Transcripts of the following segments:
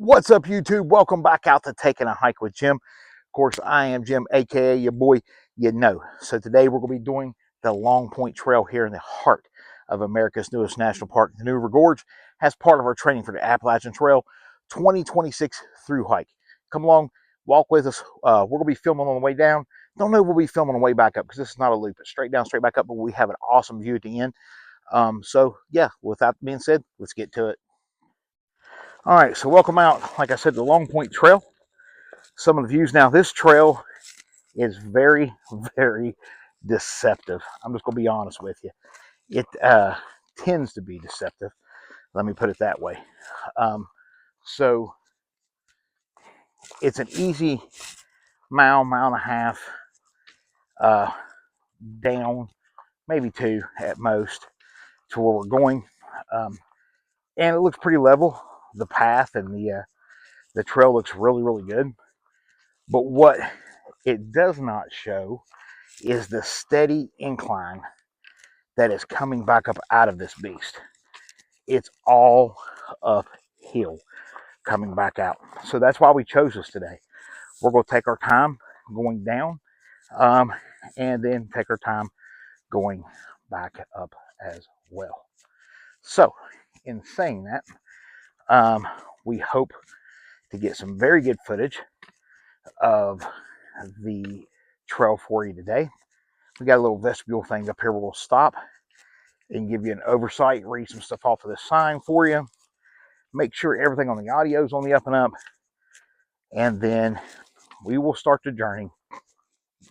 What's up, YouTube? Welcome back out to Taking a Hike with Jim. Of course, I am Jim, aka your boy, you know. So today we're going to be doing the Long Point Trail here in the heart of America's newest national park, the New River Gorge, as part of our training for the Appalachian Trail 2026 through hike. Come along, walk with us. We're going to be filming on the way down. Don't know we'll be filming on the way back up because this is not a loop. It's straight down, straight back up, but we have an awesome view at the end. So yeah, with that being said, let's get to it. All right, so welcome out, like I said, the Long Point Trail. Some of the views now. This trail is very, very deceptive. I'm just going to be honest with you. It tends to be deceptive. Let me put it that way. So it's an easy mile and a half down, maybe two at most, to where we're going. And it looks pretty level. The path and the trail looks really, really good. But what it does not show is the steady incline that is coming back up out of this beast. It's all uphill coming back out. So that's why we chose this today. We're going to take our time going down and then take our time going back up as well. So in saying that, we hope to get some very good footage of the trail for you today. We got a little vestibule thing up here. We'll stop and give you an oversight, read some stuff off of this sign for you, make sure everything on the audio is on the up and up, and then we will start the journey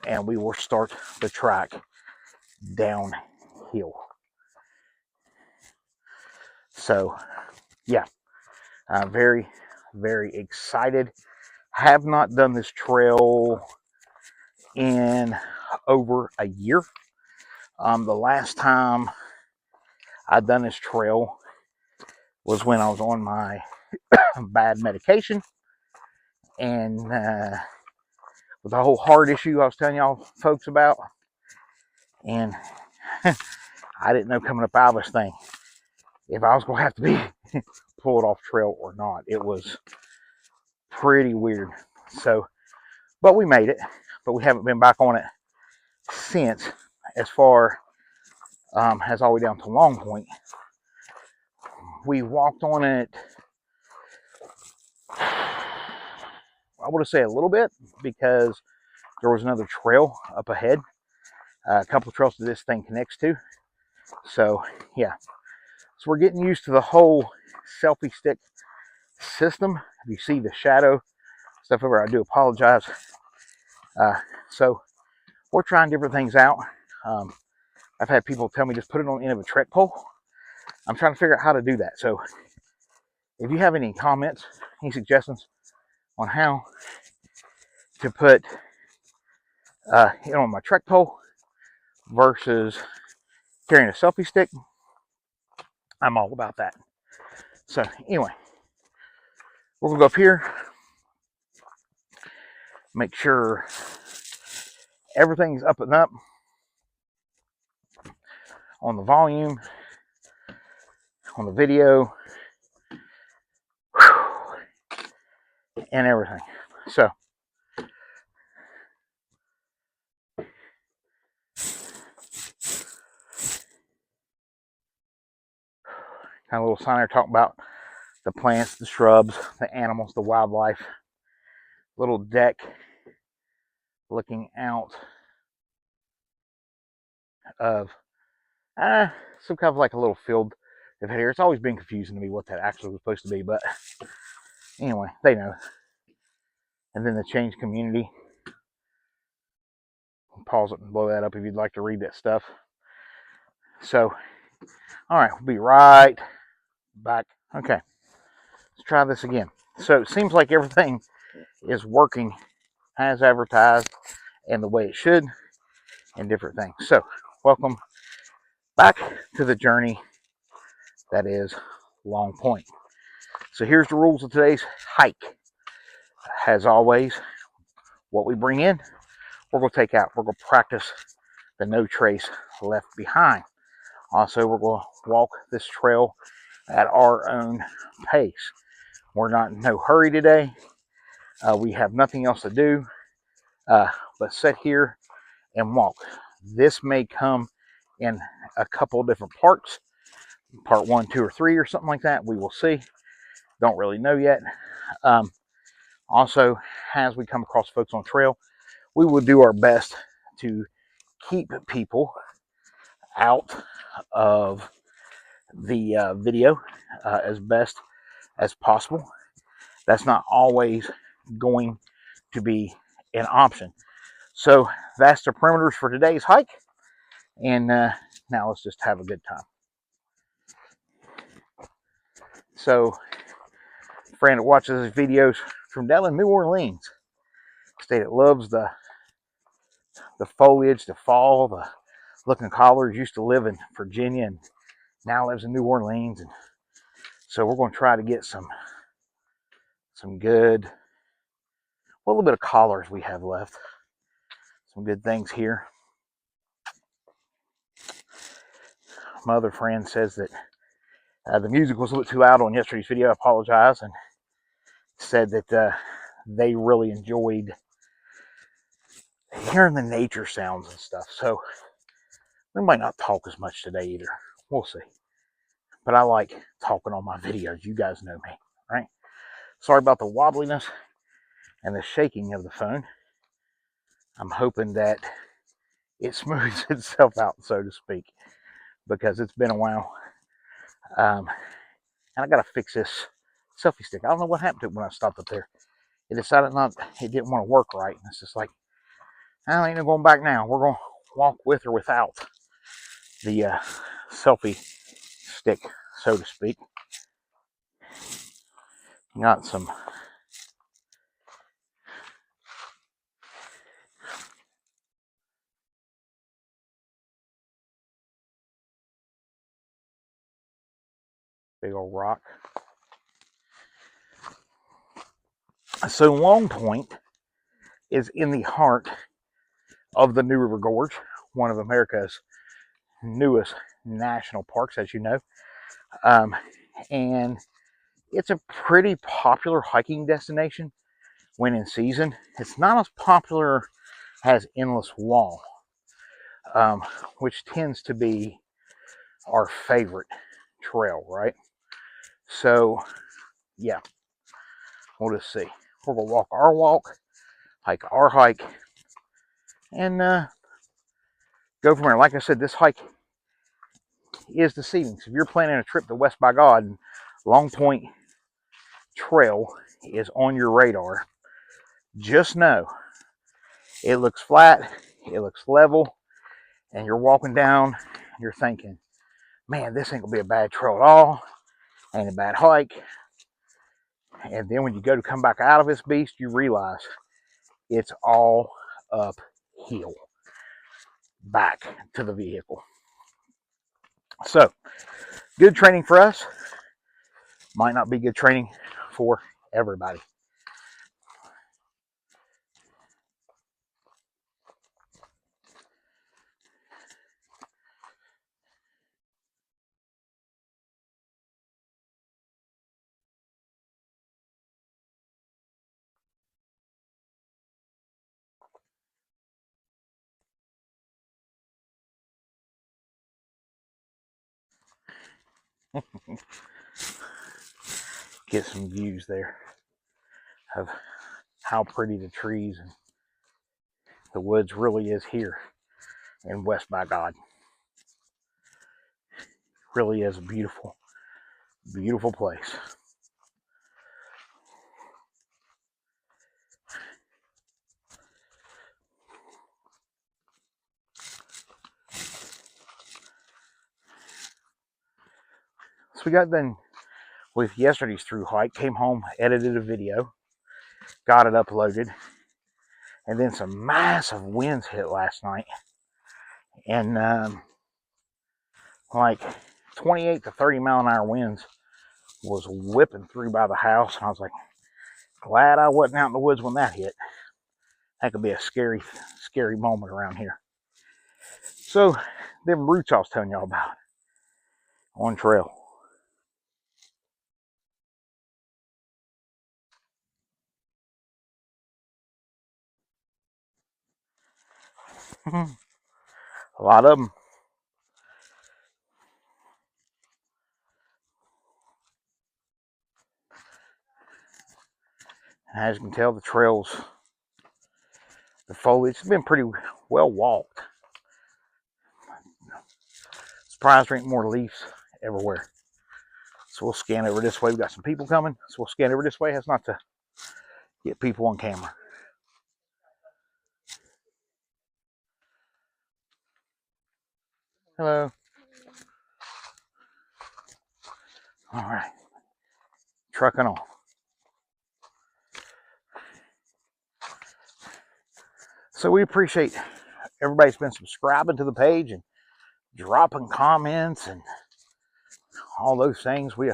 and we will start the track downhill. So yeah, I'm very, very excited. Have not done this trail in over a year. The last time I'd done this trail was when I was on my bad medication, and with the whole heart issue I was telling y'all folks about, and I didn't know coming up out of this thing if I was going to have to be pulled off trail or not. It was pretty weird. So, but we made it, but we haven't been back on it since, as far as all the way down to Long Point. We walked on it, I would say a little bit, because there was another trail up ahead, a couple of trails that this thing connects to. So yeah, so we're getting used to the whole selfie stick system. If you see the shadow stuff over, I do apologize. So we're trying different things out. I've had people tell me just put it on the end of a trek pole. I'm trying to figure out how to do that. So if you have any comments, any suggestions on how to put it on my trek pole versus carrying a selfie stick, I'm all about that. So anyway, we're gonna go up here, make sure everything's up and up on the volume, on the video, and everything. So kind of a little sign there talking about the plants, the shrubs, the animals, the wildlife. Little deck looking out of some kind of like a little field of here. It's always been confusing to me what that actually was supposed to be, but anyway, they know. And then the change community. Pause it and blow that up if you'd like to read that stuff. So, all right, we'll be right back. Okay, let's try this again. So it seems like everything is working as advertised and the way it should, and different things. So welcome back to the journey that is Long Point. So here's the rules of today's hike. As always, what we bring in, we're going to take out. We're going to practice the no trace left behind. Also, we're going to walk this trail at our own pace. We're not in no hurry today. We have nothing else to do but sit here and walk. This may come in a couple different parts, part 1, 2, or 3, or something like that. We will see. Don't really know yet. Also, as we come across folks on trail, we will do our best to keep people out of the video as best as possible. That's not always going to be an option. So that's the perimeters for today's hike. And now let's just have a good time. So, friend that watches his videos from down in New Orleans, state that loves the foliage, the fall, the looking collars, used to live in Virginia and now lives in New Orleans. And so we're going to try to get some good, well, a little bit of collars we have left. Some good things here. My other friend says that the music was a little too loud on yesterday's video. I apologize. And said that they really enjoyed hearing the nature sounds and stuff. So we might not talk as much today either. We'll see. But I like talking on my videos. You guys know me, right? Sorry about the wobbliness and the shaking of the phone. I'm hoping that it smooths itself out, so to speak, because it's been a while. And I got to fix this selfie stick. I don't know what happened to it when I stopped up there. It decided it didn't want to work right. And it's just like, I ain't no going back now. We're going to walk with or without the selfie stick, so to speak. Got some big old rock. So Long Point is in the heart of the New River Gorge, one of America's newest national parks, as you know. And it's a pretty popular hiking destination when in season. It's not as popular as Endless Wall, which tends to be our favorite trail, right? So, yeah, we'll just see. We're going to walk our walk, hike our hike, and go from there. Like I said, this hike is deceiving. So if you're planning a trip to West by God, and Long Point Trail is on your radar, just know it looks flat, it looks level, and you're walking down, you're thinking, man, this ain't gonna be a bad trail at all, ain't a bad hike. And then when you go to come back out of this beast, you realize it's all uphill back to the vehicle. So, good training for us. Might not be good training for everybody. Get some views there of how pretty the trees and the woods really is here in West by God. Really is a beautiful, beautiful place. So we got done with yesterday's through hike, came home, edited a video, got it uploaded, and then some massive winds hit last night. And like 28 to 30 mile an hour winds was whipping through by the house. And I was like, glad I wasn't out in the woods when that hit. That could be a scary, scary moment around here. So, them roots I was telling y'all about on trail. A lot of them. As you can tell, the trails, the foliage has been pretty well walked. Surprised there ain't more leaves everywhere. So we'll scan over this way. We've got some people coming, so we'll scan over this way. That's not to get people on camera. Hello. All right. Trucking on. So we appreciate everybody's been subscribing to the page and dropping comments and all those things. We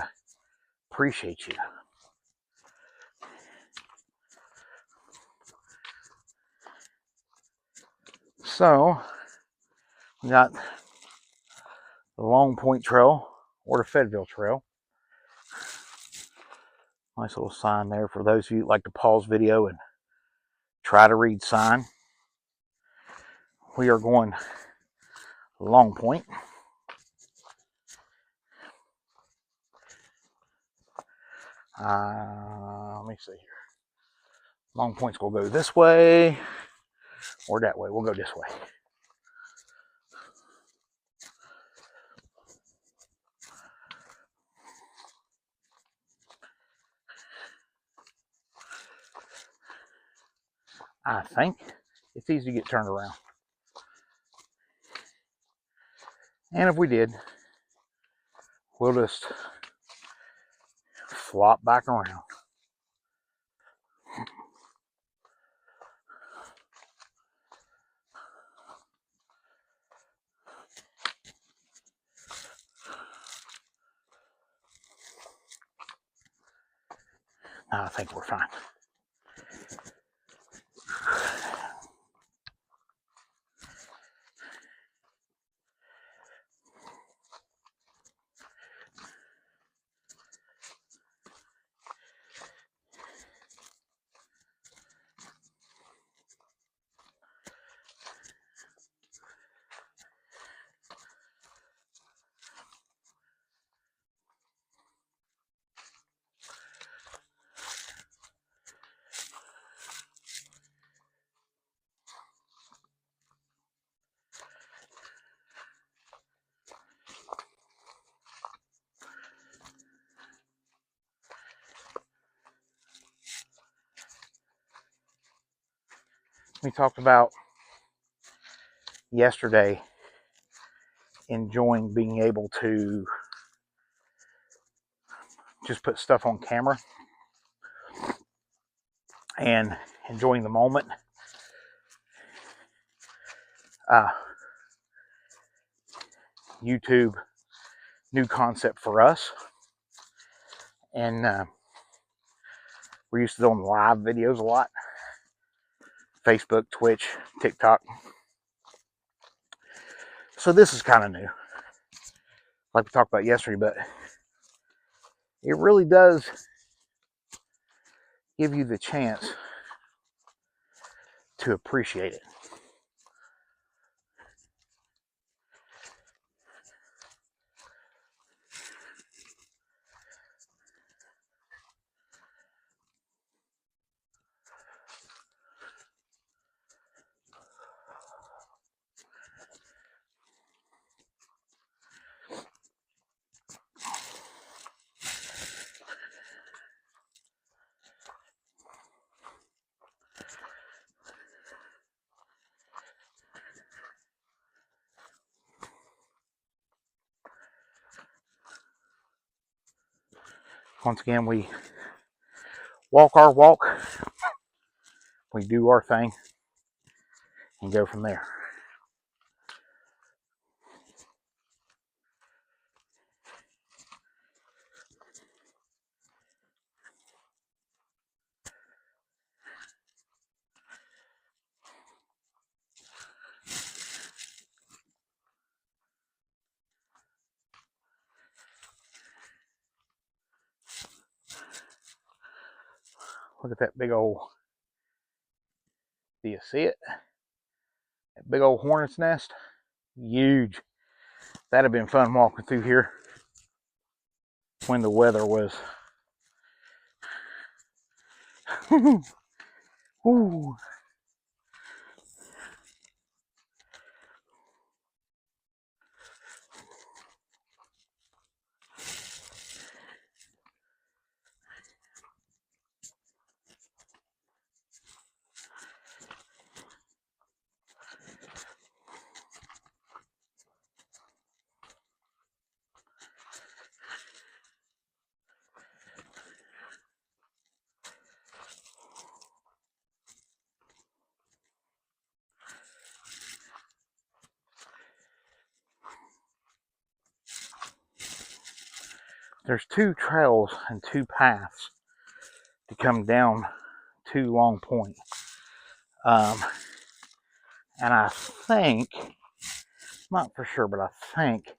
appreciate you. So we got the Long Point Trail or the Fayetteville Trail. Nice little sign there for those of you who like to pause video and try to read sign. We are going Long Point. Let me see here. Long Point's gonna go this way or that way. We'll go this way. I think it's easy to get turned around. And if we did, we'll just flop back around. I think we're fine. We talked about yesterday enjoying being able to just put stuff on camera and enjoying the moment. YouTube, new concept for us. And we're used to doing live videos a lot. Facebook, Twitch, TikTok. So this is kind of new. Like we talked about yesterday, but it really does give you the chance to appreciate it. Once again, we walk our walk, we do our thing, and go from there. Look at that big old, do you see it? Big old hornet's nest, huge. That'd have been fun walking through here when the weather was. Ooh. There's 2 trails and 2 paths to come down to Long Point. And I think, not for sure, but I think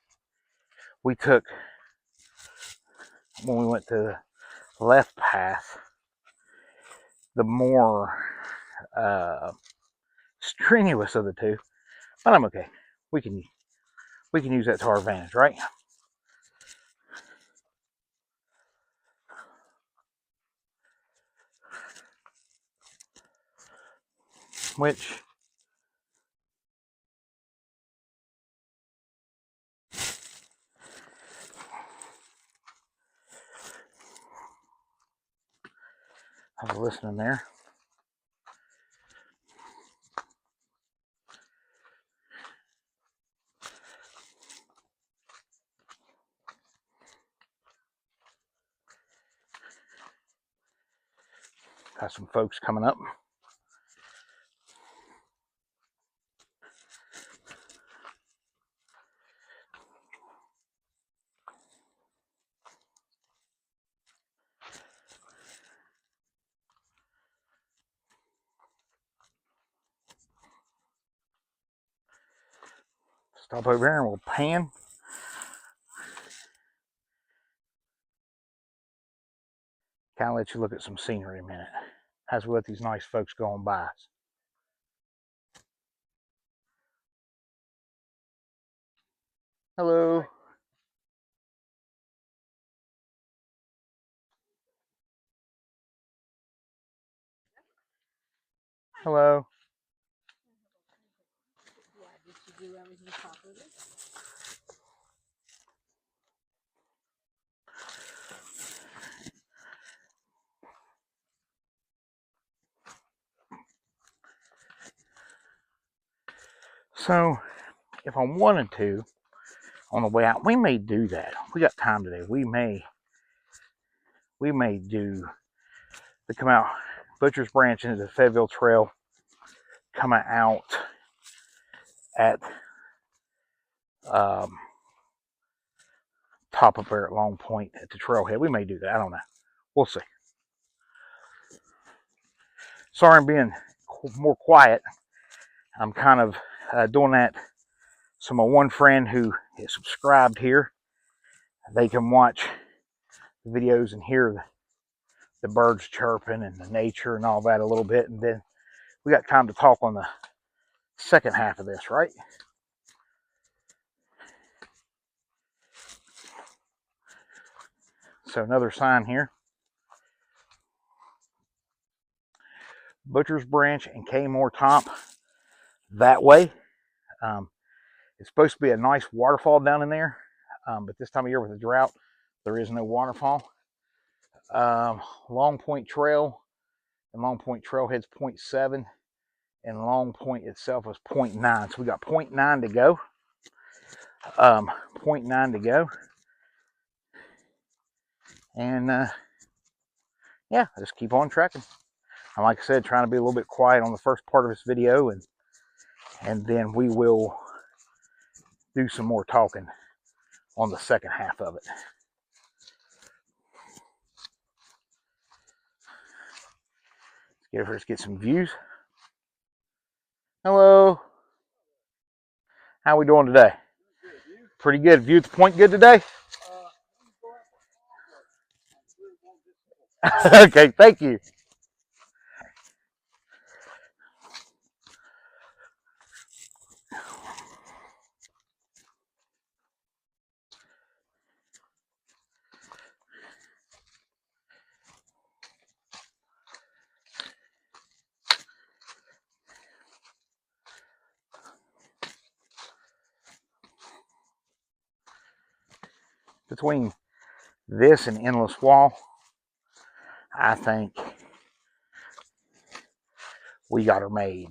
we took, when we went to the left path, the more strenuous of the 2. But I'm okay. We can use that to our advantage, right? Which I was listening there. Got some folks coming up. Stop over here and we'll pan. Kind of let you look at some scenery a minute as we let these nice folks go on by us. Hello. Hello. So, if I wanted to, on the way out, we may do that. We got time today. We may do the come out Butcher's Branch into the Fayetteville Trail, coming out at top up there at Long Point at the trailhead. We may do that. I don't know. We'll see. Sorry, I'm being more quiet. I'm kind of doing that so my one friend who is subscribed here, they can watch the videos and hear the birds chirping and the nature and all that a little bit, and then we got time to talk on the second half of this, right? So another sign here. Butcher's Branch and Kmore Top that way. It's supposed to be a nice waterfall down in there, but this time of year with the drought, there is no waterfall. Long Point Trail and Long Point Trailhead's 0.7, and Long Point itself is 0.9. So we got 0.9 to go. 0.9 to go. And yeah, just keep on tracking. And like I said, trying to be a little bit quiet on the first part of this video, and then we will do some more talking on the second half of it. Let's get some views. Hello. How we doing today? Pretty good. View at the point good today? Okay, thank you. between this and Endless Wall, I think we got her made.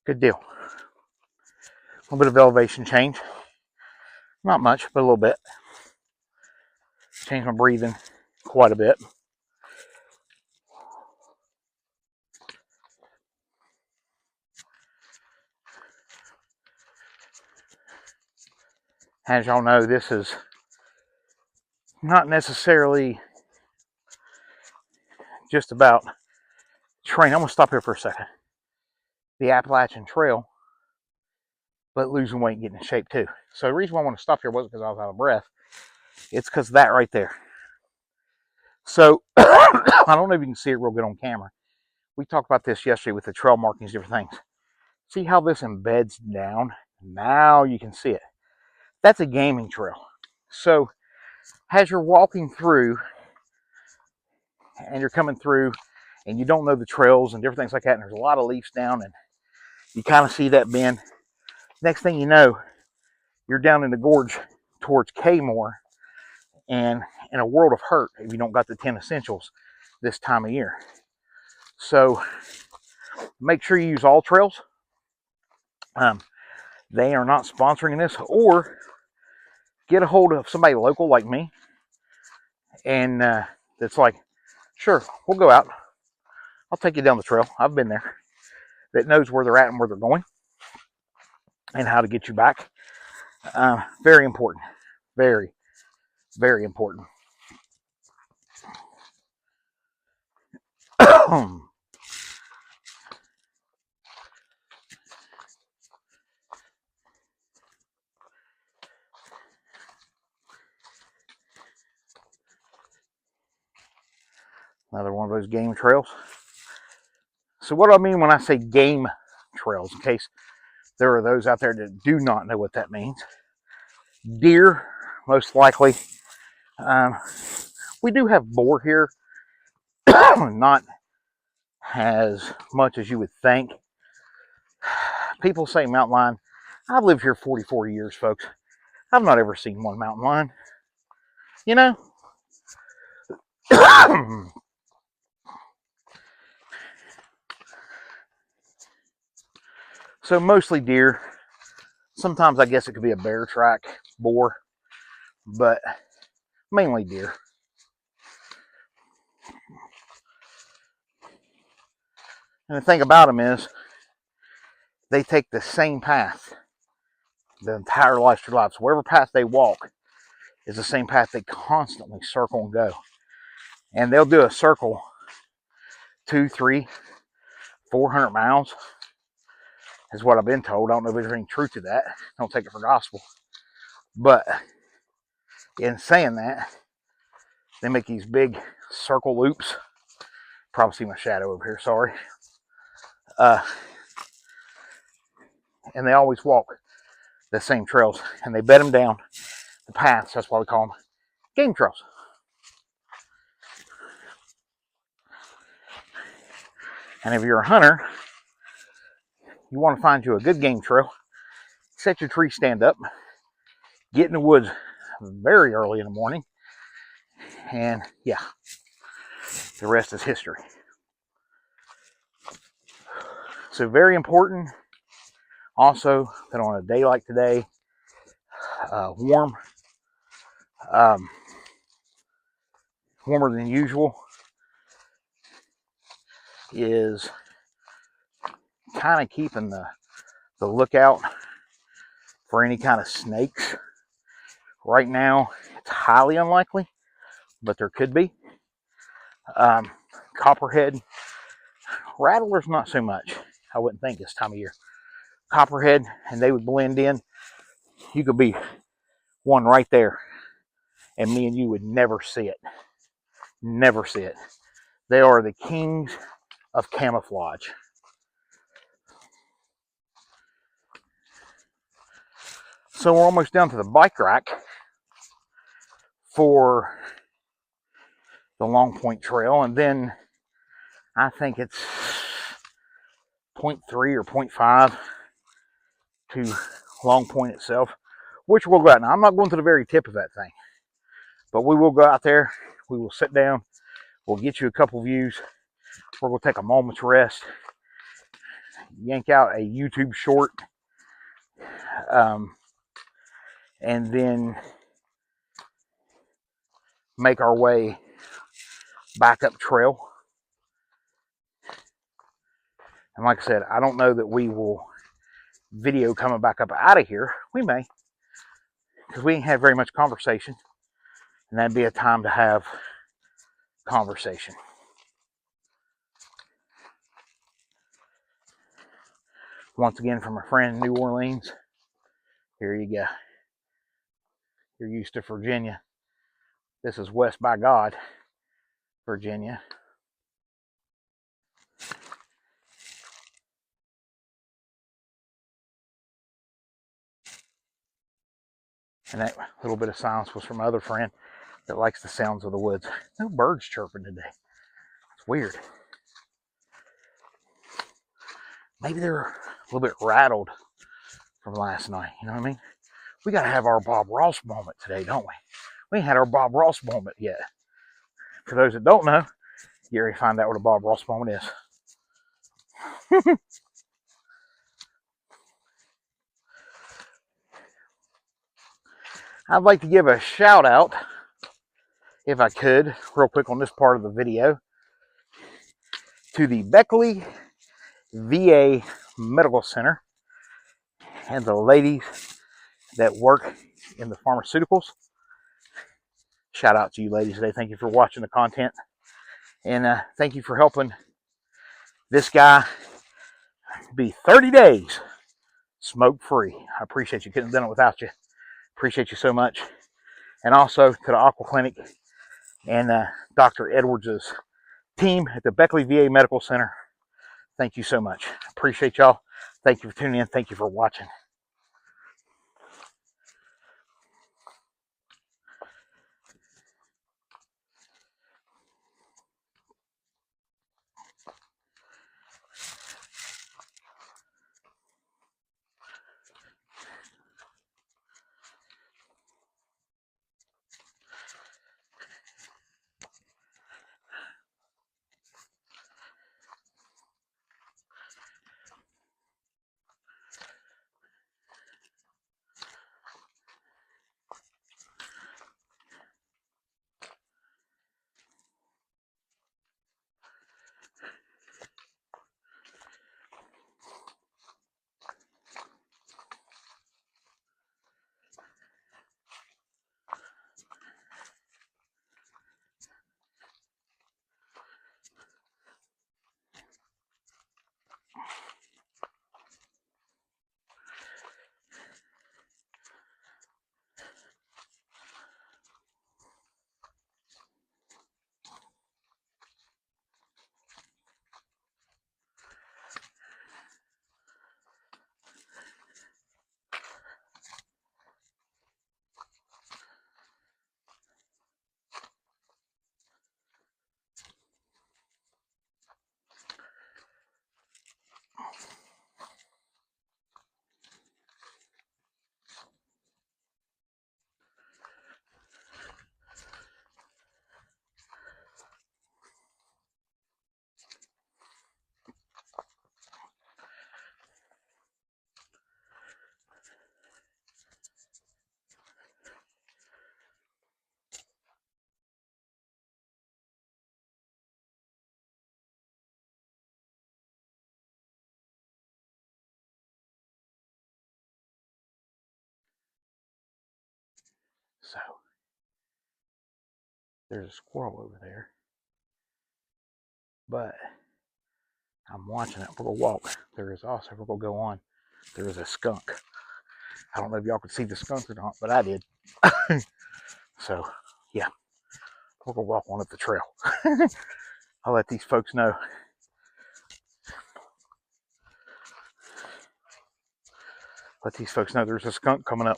Good deal. A little bit of elevation change. Not much, but a little bit. Changed my breathing quite a bit. As y'all know, this is not necessarily just about training. I'm going to stop here for a second. The Appalachian Trail, but losing weight and getting in shape too. So the reason why I want to stop here wasn't because I was out of breath. It's because of that right there. So I don't know if you can see it real good on camera. We talked about this yesterday with the trail markings, different things. See how this embeds down? Now you can see it. That's a gaming trail. So as you're walking through and you're coming through and you don't know the trails and different things like that, and there's a lot of leaves down and you kind of see that bend. Next thing you know, you're down in the gorge towards Kmore and in a world of hurt if you don't got the 10 essentials this time of year. So make sure you use all trails. They are not sponsoring this, or get a hold of somebody local like me and that's like, sure, we'll go out. I'll take you down the trail. I've been there. That knows where they're at and where they're going and how to get you back. Very important. Very, very important. Another one of those game trails. So what do I mean when I say game trails, in case there are those out there that do not know what that means? Deer, most likely. We do have boar here. Not as much as you would think. People say mountain lion. I've lived here 44 years, folks. I've not ever seen one mountain lion. You know? So mostly deer. Sometimes I guess it could be a bear track, boar, but mainly deer. And the thing about them is they take the same path the entire life of their lives. So wherever path they walk is the same path they constantly circle and go. And they'll do a circle 200, 300, 400 miles is what I've been told. I don't know if there's any truth to that. Don't take it for gospel. But in saying that, they make these big circle loops. Probably see my shadow over here, sorry. And they always walk the same trails. And they bed them down the paths. That's why we call them game trails. And if you're a hunter, you want to find you a good game trail. set your tree stand up, get in the woods very early in the morning, and yeah, the rest is history. So very important also that on a day like today, warm, warmer than usual, is kind of keeping the lookout for any kind of snakes. Right now, it's highly unlikely, but there could be. Copperhead, rattlers not so much. I wouldn't think this time of year. Copperhead, and they would blend in. You could be one right there, and me and you would never see it. Never see it. They are the kings of camouflage. So we're almost down to the bike rack for the Long Point Trail, and then I think it's 0.3 or 0.5 to Long Point itself, which we'll go out. Now, I'm not going to the very tip of that thing, but we will go out there. We will sit down. We'll get you a couple views. We're going to take a moment's rest, yank out a YouTube short, and then make our way back up trail. And like I said, I don't know that we will video coming back up out of here. We may, because we ain't had very much conversation, and that'd be a time to have conversation. Once again, from a friend in New Orleans, here you go. You're used to Virginia. This is West by God, Virginia. And that little bit of silence was from another friend that likes the sounds of the woods. No birds chirping today. It's weird. Maybe they're a little bit rattled from last night. You know what I mean? We got to have our Bob Ross moment today, don't we? We ain't had our Bob Ross moment yet. For those that don't know, you already find out what a Bob Ross moment is. I'd like to give a shout out, if I could, real quick on this part of the video, to the Fayetteville VA Medical Center and the ladies that work in the pharmaceuticals. Shout out to you ladies today. Thank you for watching the content. And thank you for helping this guy be 30 days smoke-free. I appreciate you. Couldn't have done it without you. Appreciate you so much. And also to the Aqua Clinic and Dr. Edwards' team at the Fayetteville VA Medical Center. Thank you so much. Appreciate y'all. Thank you for tuning in. Thank you for watching. So there's a squirrel over there, but I'm watching it. We're gonna walk. There is also, we're gonna go on. There is a skunk. I don't know if y'all could see the skunk or not, but I did. So yeah, we're gonna walk on up the trail. I'll let these folks know. Let these folks know there's a skunk coming up.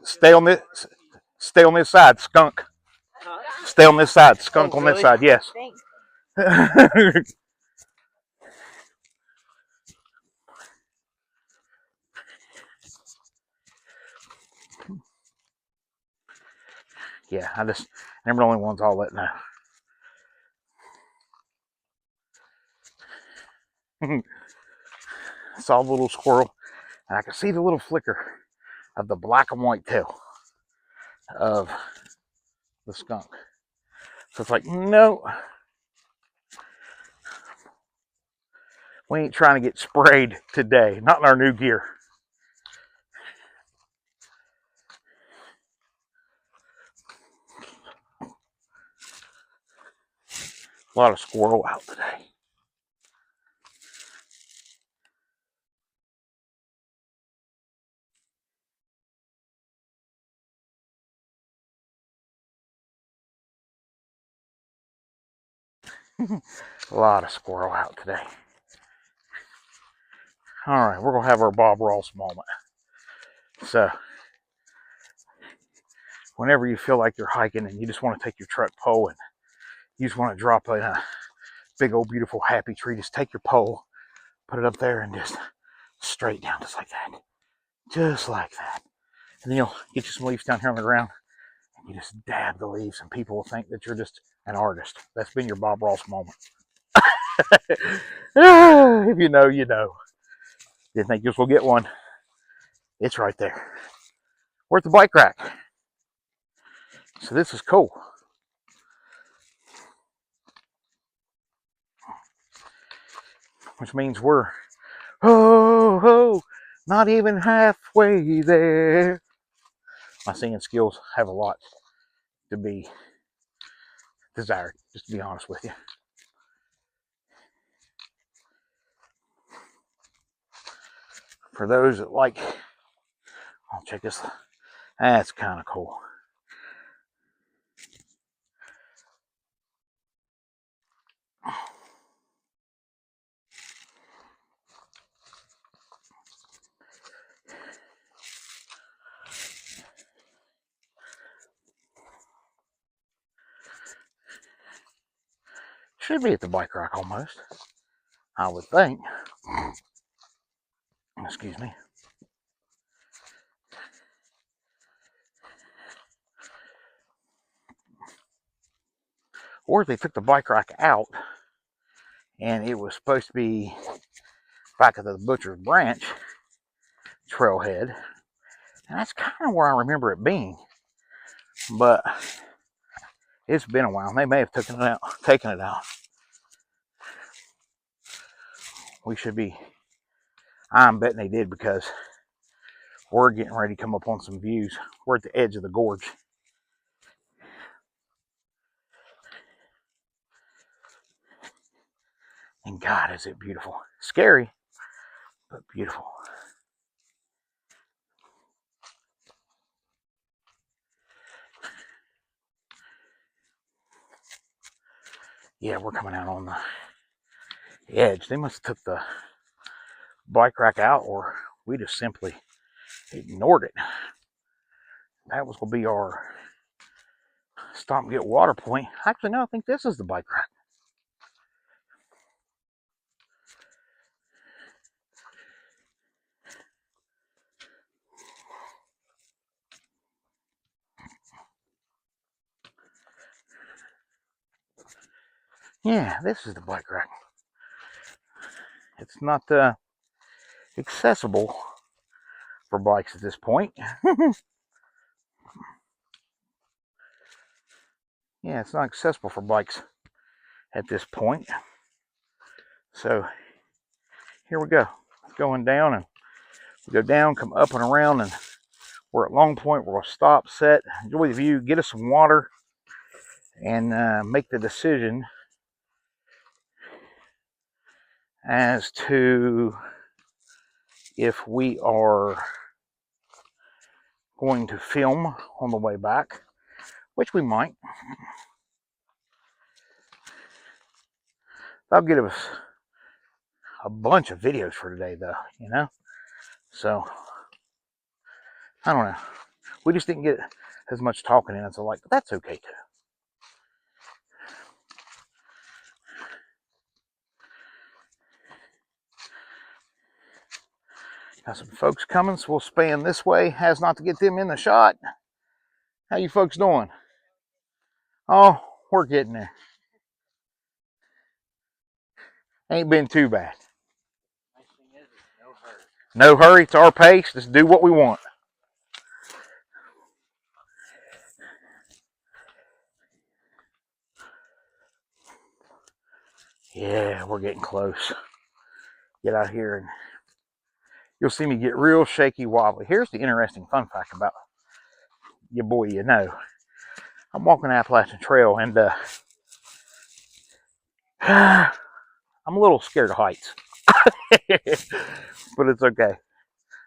Stay on this side, skunk. Stay on this side, skunk on this side. Yes. Yeah, I'm the only ones I'll let know. Saw the little squirrel, and I could see the little flicker of the black and white tail of the skunk. So it's like, no, we ain't trying to get sprayed today. Not in our new gear. A lot of squirrel out today. A lot of squirrel out today. All right, we're going to have our Bob Ross moment. So, whenever you feel like you're hiking and you just want to take your truck pole and you just want to drop a big old beautiful happy tree, just take your pole, put it up there, and just straight down, just like that. Just like that. And then you'll get you some leaves down here on the ground, and you just dab the leaves, and people will think that you're just an artist. That's been your Bob Ross moment. If you know, you know. Didn't think you will get one. It's right there. We're at the bike rack. So this is cool. Which means we're, not even halfway there. My singing skills have a lot to be desired, just to be honest with you. For those that like, I'll check this. That's kind of cool. Should be at the bike rack almost, I would think. Excuse me. Or they took the bike rack out and it was supposed to be back at the Butcher's Branch Trailhead. And that's kind of where I remember it being. But it's been a while. They may have taken it out. We should be. I'm betting they did, because we're getting ready to come up on some views. We're at the edge of the gorge. And God, is it beautiful. Scary, but beautiful. Yeah, we're coming out on the edge. They must have took the bike rack out, or we just simply ignored it. That was going to be our stop and get water point. Actually, no, I think this is the bike rack. Yeah, this is the bike rack. It's not accessible for bikes at this point. Yeah, it's not accessible for bikes at this point. So here we go, going down, and We go down, come up and around, and we're at Long Point. We're going to stop, set, enjoy the view, get us some water, and make the decision as to if we are going to film on the way back, which we might. That'll give us a bunch of videos for today, though, you know? So, I don't know. We just didn't get as much talking in as I like, but that's okay, too. Got some folks coming, so we'll span this way, as not to get them in the shot. How you folks doing? Oh, we're getting there. Ain't been too bad. Nice thing is, no hurry. No hurry, it's our pace. Just do what we want. Yeah, we're getting close. Get out here and you'll see me get real shaky wobbly. Here's the interesting fun fact about your boy, you know. I'm walking the Appalachian Trail and I'm a little scared of heights. But it's okay.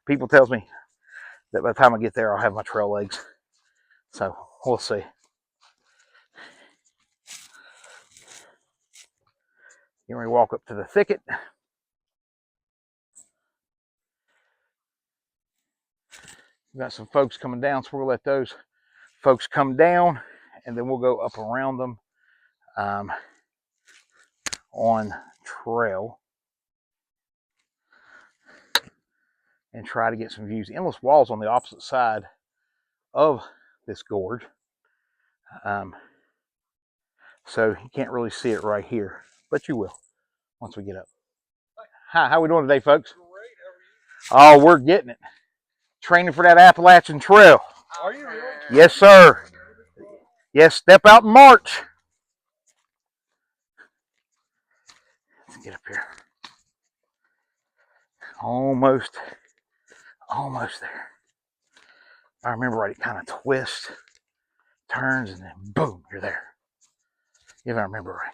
People tells me that by the time I get there, I'll have my trail legs. So we'll see. Here we walk up to the thicket. We've got some folks coming down, so we'll let those folks come down, and then we'll go up around them on trail and try to get some views. Endless walls on the opposite side of this gorge, so you can't really see it right here, but you will once we get up. Hi, how we doing today, folks? Great. How are you? Oh, we're getting it. Training for that Appalachian Trail. Are you really? Yes, sir. Yes, step out and march. Let's get up here. Almost there. If I remember right, it kind of twists, turns, and then boom, you're there. If I remember right.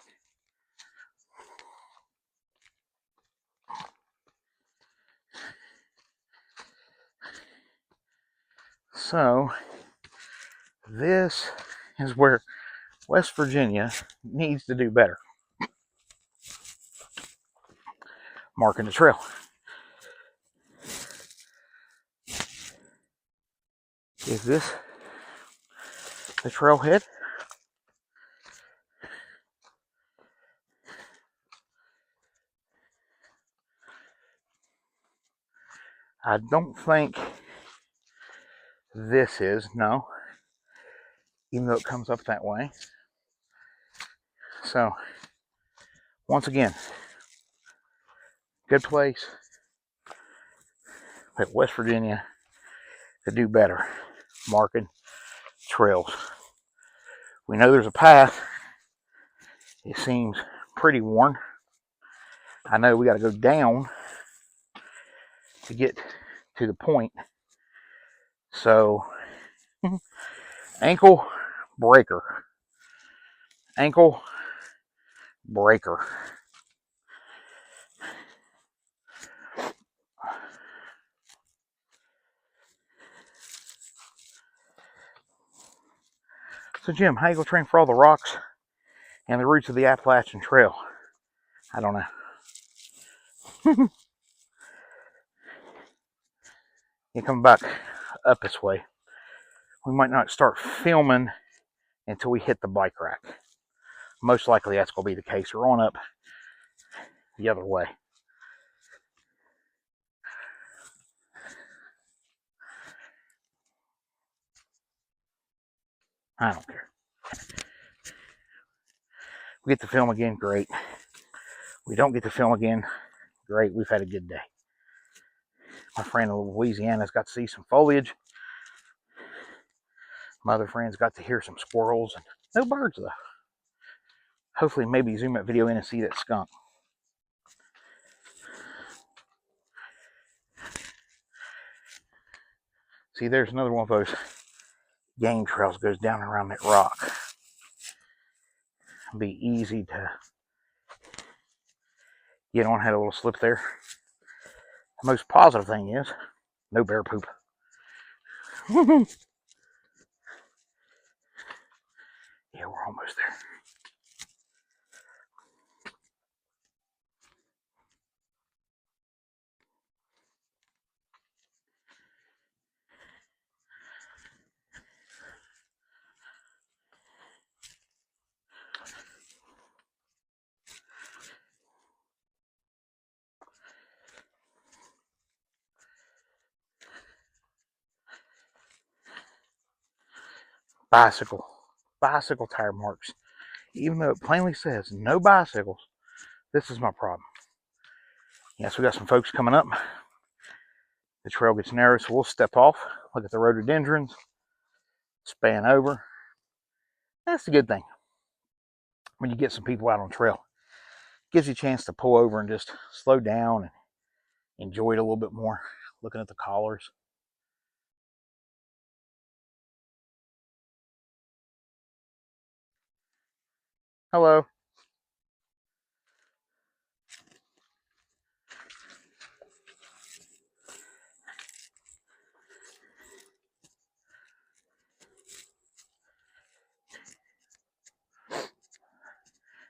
So, this is where West Virginia needs to do better. Marking the trail. Is this the trailhead? I don't think this is, no. Even though it comes up that way. So, once again, good place. But West Virginia to do better. Marking trails. We know there's a path. It seems pretty worn. I know we got to go down to get to the point. So, ankle breaker. Ankle breaker. So, Jim, how you gonna train for all the rocks and the roots of the Appalachian Trail? I don't know. You come back up this way. We might not start filming until we hit the bike rack. Most likely that's going to be the case. We're on up the other way. I don't care. We get to film again, great. We don't get to film again, great. We've had a good day. My friend in Louisiana's got to see some foliage. My other friends got to hear some squirrels. And no birds, though. Hopefully, maybe zoom that video in and see that skunk. See, there's another one of those game trails that goes down around that rock. It'll be easy to get on. Had a little slip there. The most positive thing is no bear poop. Yeah, we're almost there. Bicycle tire marks. Even though it plainly says no bicycles, this is my problem. Yes, we got some folks coming up. The trail gets narrow, so we'll step off, look at the rhododendrons, span over. That's the good thing. When you get some people out on trail, it gives you a chance to pull over and just slow down and enjoy it a little bit more, looking at the collars. Hello.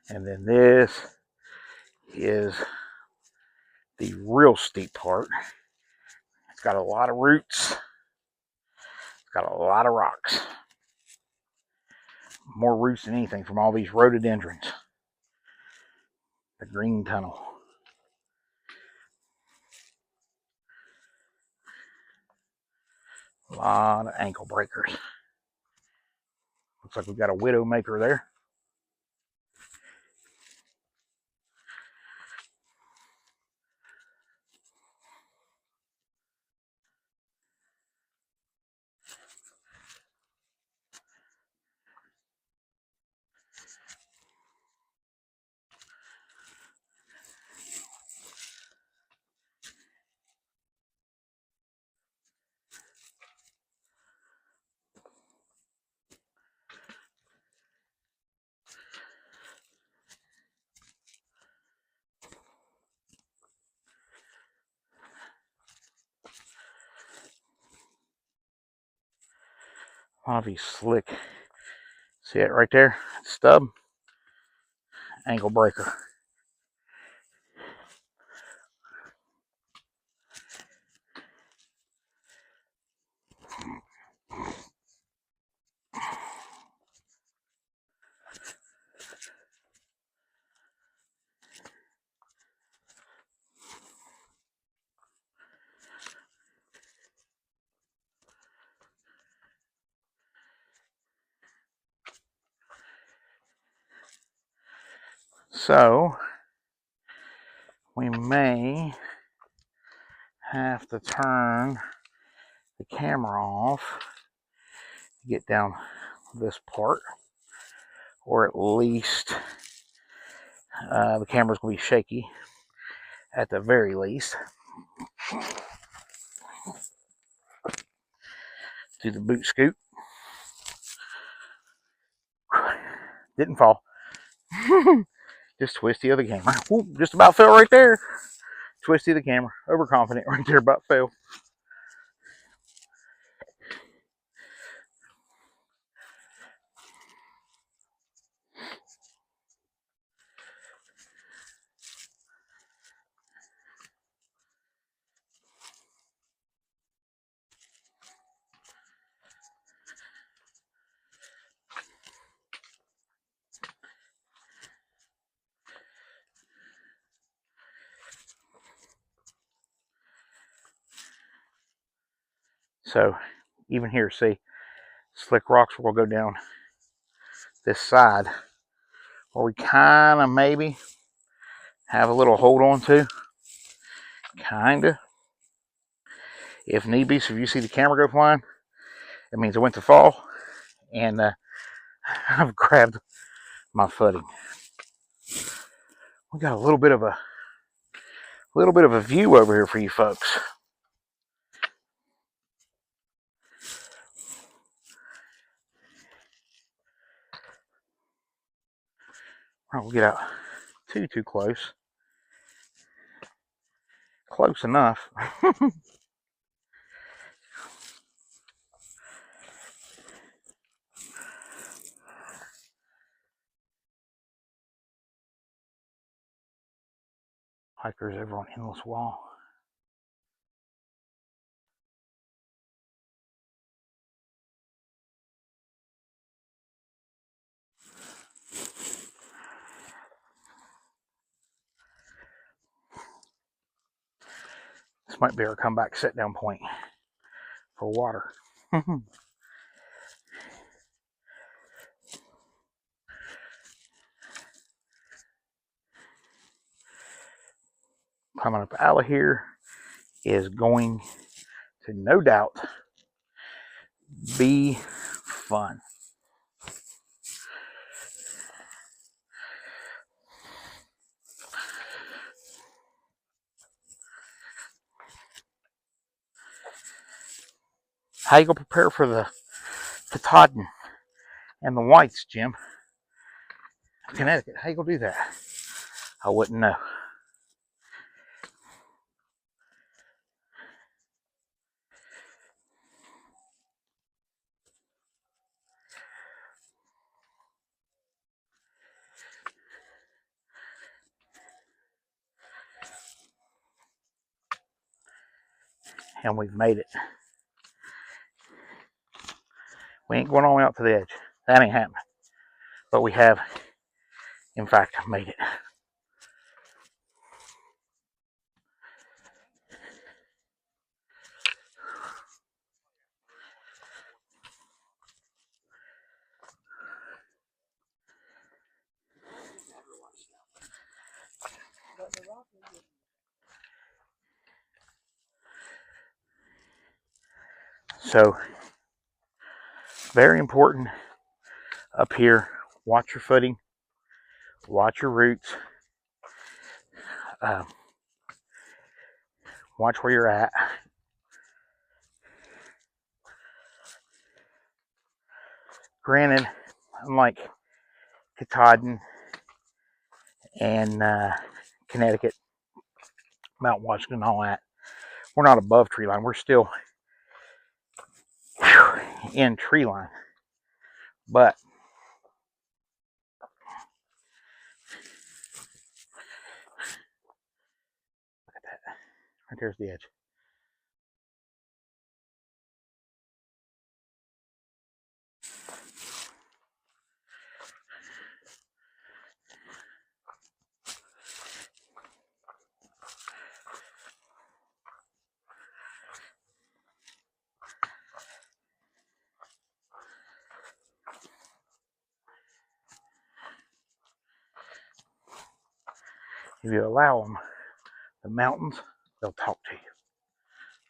And then this is the real steep part. It's got a lot of roots. It's got a lot of rocks. More roots than anything from all these rhododendrons. The green tunnel. A lot of ankle breakers. Looks like we've got a widow maker there. A lot of these slick. See it right there? Stub. Ankle breaker. So we may have to turn the camera off to get down this part, or at least the camera's going to be shaky at the very least. Do the boot scoot. Didn't fall. Just twisty of the camera. Ooh, just about fell right there. Twisty of the camera. Overconfident right there, about fell. So even here, see, slick rocks will go down this side where we kind of maybe have a little hold on to. Kind of. If need be, so if you see the camera go flying, it means I went to fall and I've grabbed my footing. We got a little bit of a view over here for you folks. I won't get out too close. Close enough. Hikers over on Endless Wall. This might be our comeback set down point for water. Coming up out of here is going to no doubt be fun. How you gonna prepare for the Katahdin and the whites, Jim? Connecticut, how you gonna do that? I wouldn't know. And we've made it. We ain't going all the way out to the edge. That ain't happening. But we have, in fact, made it. So, very important up here. Watch your footing. Watch your roots. Watch where you're at. Granted, unlike Katahdin and Connecticut, Mount Washington, and all that, we're not above tree line. We're still in tree line. But look at that. Right there's the edge. If you allow them, the mountains, they'll talk to you.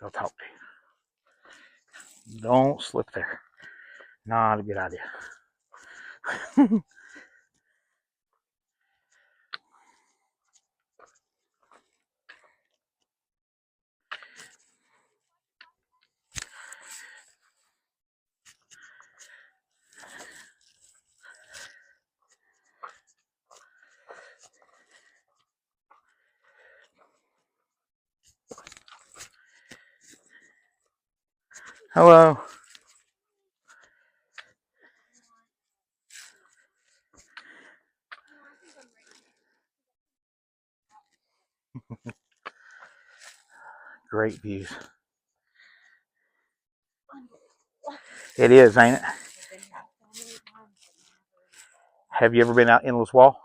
They'll talk to you. Don't slip there. Not a good idea. Hello. Great views. It is, ain't it? Have you ever been out Endless Wall?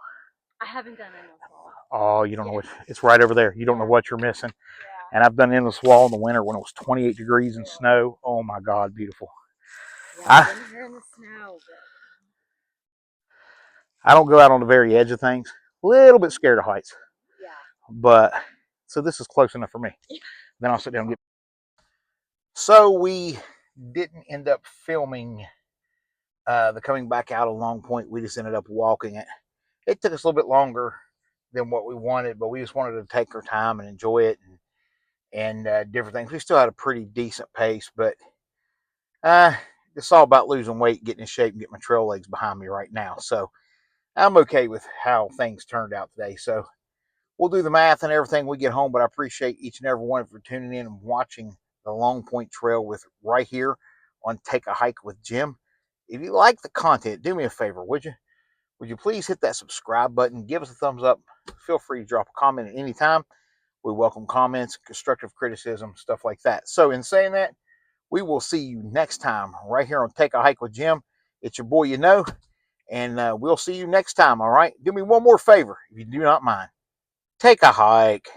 I haven't done Endless Wall. Oh, you don't know what, it's right over there. You don't know what you're missing. Yeah. And I've done Endless Wall in the winter when it was 28 degrees and snow. Oh my God, beautiful. Yeah, I've been here in the snow. I don't go out on the very edge of things. A little bit scared of heights. Yeah. But, so this is close enough for me. Then I'll sit down and get. So we didn't end up filming the coming back out of Long Point. We just ended up walking it. It took us a little bit longer than what we wanted, but we just wanted to take our time and enjoy it and different things. We still had a pretty decent pace, but it's all about losing weight, getting in shape, and getting my trail legs behind me right now. So I'm okay with how things turned out today. So we'll do the math and everything when we get home, but I appreciate each and every one of you for tuning in and watching the Long Point Trail with right here on Take a Hike with Jim. If you like the content, do me a favor, would you? Would you please hit that subscribe button? Give us a thumbs up. Feel free to drop a comment at any time. We welcome comments, constructive criticism, stuff like that. So in saying that, we will see you next time right here on Take a Hike with Jim. It's your boy, and we'll see you next time, all right? Do me one more favor, if you do not mind. Take a hike.